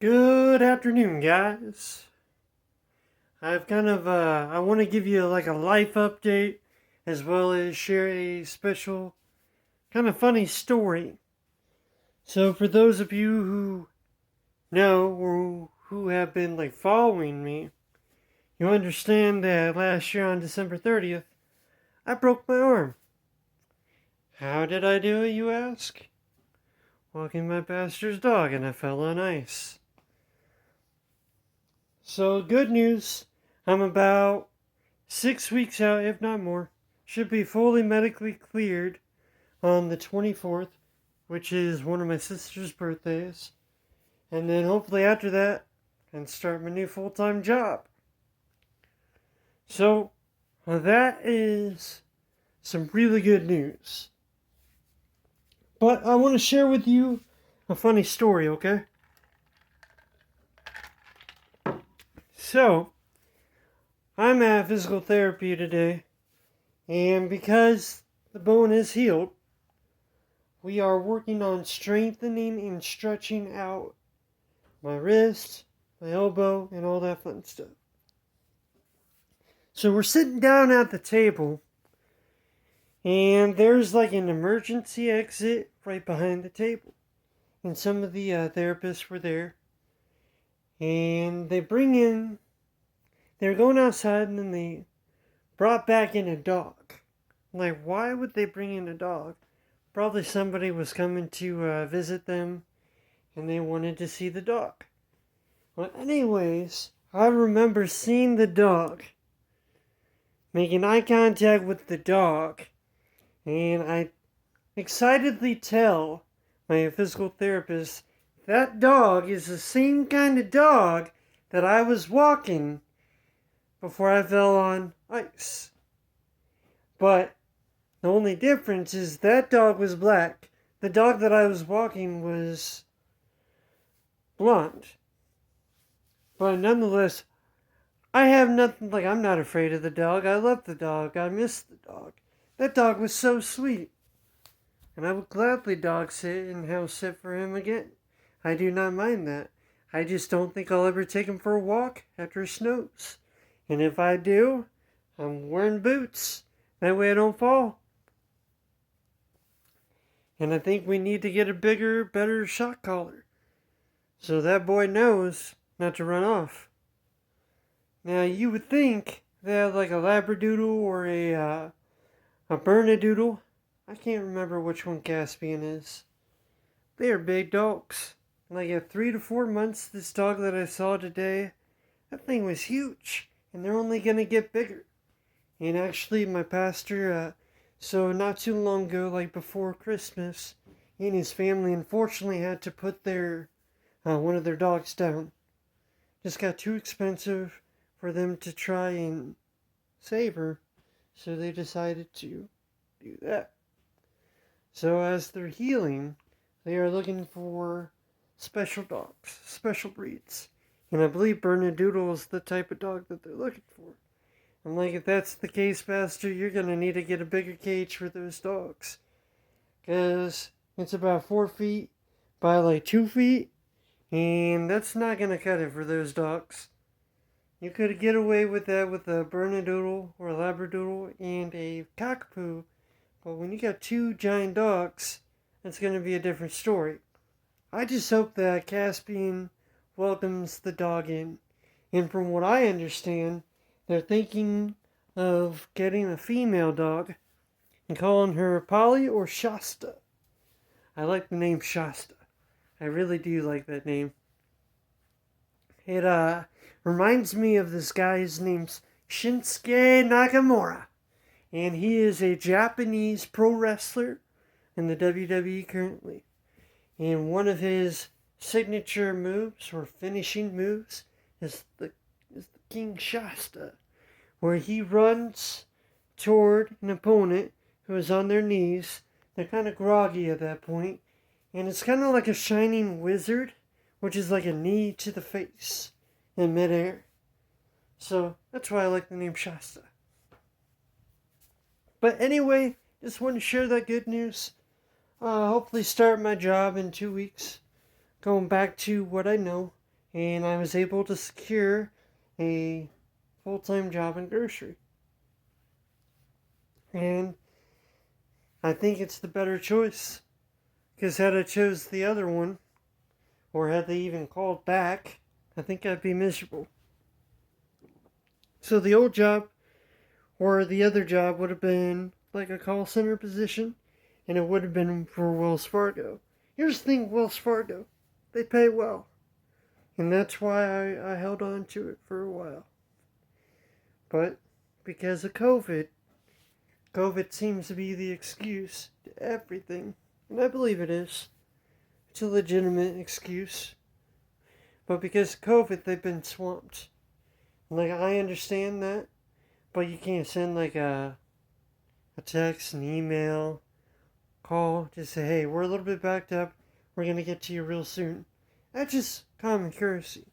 Good afternoon, guys. I want to give you like a life update as well as share a special kind of funny story. So, for those of you who know or who have been like following me, you understand that last year on December 30th, I broke my arm. How did I do it, you ask? Walking my pastor's dog and I fell on ice. So, good news. I'm about 6 weeks out, if not more. Should be fully medically cleared on the 24th, which is one of my sister's birthdays. And then hopefully after that, I can start my new full-time job. So, that is some really good news. But I want to share with you a funny story, okay? So, I'm at physical therapy today, and because the bone is healed, we are working on strengthening and stretching out my wrist, my elbow, and all that fun stuff. So we're sitting down at the table, and there's like an emergency exit right behind the table. And some of the therapists were there, and they were going outside, and then they brought back in a dog. Like, why would they bring in a dog? Probably somebody was coming to visit them, and they wanted to see the dog. Well, anyways, I remember seeing the dog, making eye contact with the dog, and I excitedly tell my physical therapist that dog is the same kind of dog that I was walking before I fell on ice. But the only difference is that dog was black. The dog that I was walking was blonde. But nonetheless, I have nothing, like, I'm not afraid of the dog. I love the dog. I miss the dog. That dog was so sweet. And I would gladly dog sit and house sit for him again. I do not mind that. I just don't think I'll ever take him for a walk after it snows. And if I do, I'm wearing boots. That way I don't fall. And I think we need to get a bigger, better shock collar, so that boy knows not to run off. Now, you would think that like a Labradoodle or a Bernedoodle, I can't remember which one Caspian is. They are big dogs. Like at 3 to 4 months, this dog that I saw today, that thing was huge. And they're only going to get bigger. And actually, my pastor, so not too long ago, like before Christmas, he and his family unfortunately had to put their one of their dogs down. Just got too expensive for them to try and save her, so they decided to do that. So as they're healing, they are looking for special dogs, special breeds. And I believe Bernedoodle is the type of dog that they're looking for. I'm like, if that's the case, Pastor, you're going to need to get a bigger cage for those dogs. Because it's about 4 feet by like 2 feet. And that's not going to cut it for those dogs. You could get away with that with a Bernedoodle or a Labradoodle and a Cockapoo. But when you got 2 giant dogs, it's going to be a different story. I just hope that Caspian welcomes the dog in. And from what I understand, they're thinking of getting a female dog and calling her Polly or Shasta. I like the name Shasta. I really do like that name. It reminds me of this guy. His name's Shinsuke Nakamura. And he is a Japanese pro wrestler in the WWE currently. And one of his signature moves or finishing moves is the King Shasta, where he runs toward an opponent who is on their knees. They're kind of groggy at that point, and it's kind of like a shining wizard, which is like a knee to the face in midair. So that's why I like the name Shasta. But anyway, just want to share that good news. Hopefully start my job in 2 weeks. Going back to what I know. and I was able to secure a full-time job in grocery. And I think it's the better choice. Because had I chose the other one, or had they even called back, I think I'd be miserable. So the old job, or the other job, would have been like a call center position, and it would have been for Wells Fargo. Here's the thing, Wells Fargo, they pay well. And that's why I held on to it for a while. But because of COVID seems to be the excuse to everything. And I believe it is. It's a legitimate excuse. But because of COVID, they've been swamped. Like, I understand that. But you can't send like a text, an email, call, just say, hey, we're a little bit backed up. We're going to get to you real soon. That's just common courtesy.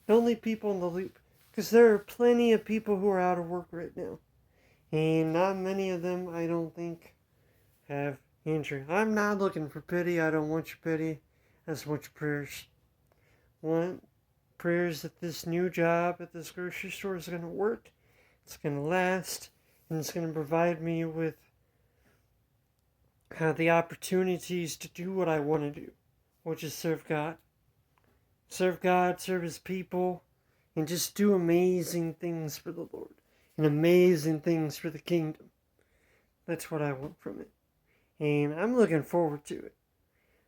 Don't leave people in the loop. Because there are plenty of people who are out of work right now. And not many of them, I don't think, have injury. I'm not looking for pity. I don't want your pity. I just want your prayers. I want prayers that this new job at this grocery store is going to work. It's going to last. And it's going to provide me with the opportunities to do what I want to do, which is serve God. Serve God, serve His people, and just do amazing things for the Lord. And amazing things for the kingdom. That's what I want from it. And I'm looking forward to it.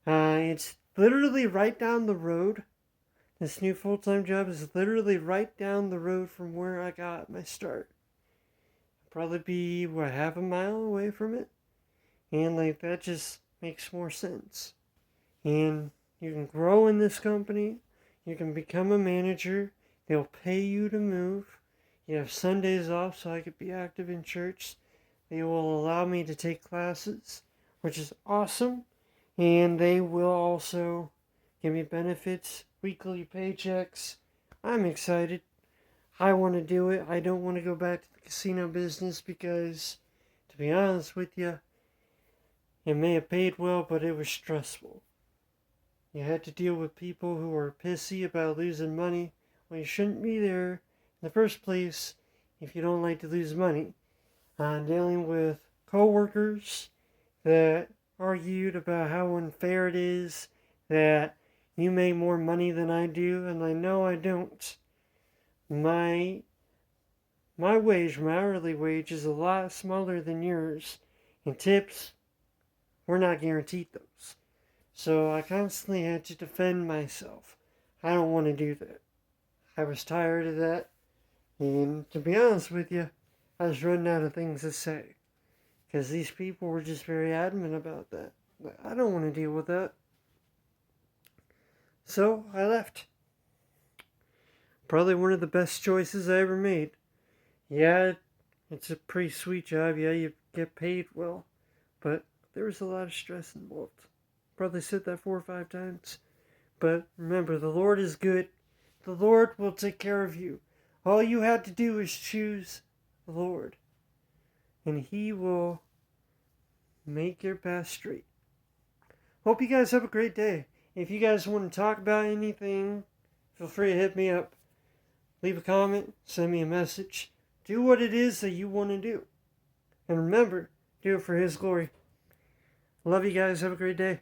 It's literally right down the road. This new full-time job is literally right down the road from where I got my start. Probably be, half a mile away from it? And that just makes more sense. And you can grow in this company. You can become a manager. They'll pay you to move. You have Sundays off so I could be active in church. They will allow me to take classes, which is awesome. And they will also give me benefits, weekly paychecks. I'm excited. I want to do it. I don't want to go back to the casino business because, to be honest with you, it may have paid well, but it was stressful. You had to deal with people who were pissy about losing money. Well, you shouldn't be there in the first place if you don't like to lose money. Dealing with co-workers that argued about how unfair it is that you make more money than I do, and I know I don't. My wage, my hourly wage, is a lot smaller than yours, and tips, we're not guaranteed those. So I constantly had to defend myself. I don't want to do that. I was tired of that, and to be honest with you, I was running out of things to say. Because these people were just very adamant about that. But I don't want to deal with that. So I left. Probably one of the best choices I ever made. Yeah, it's a pretty sweet job. Yeah, you get paid well. But there was a lot of stress involved. Probably said that 4 or 5 times. But remember, the Lord is good. The Lord will take care of you. All you had to do is choose the Lord. And He will make your path straight. Hope you guys have a great day. If you guys want to talk about anything, feel free to hit me up. Leave a comment, send me a message. Do what it is that you want to do. And remember, do it for His glory. Love you guys. Have a great day.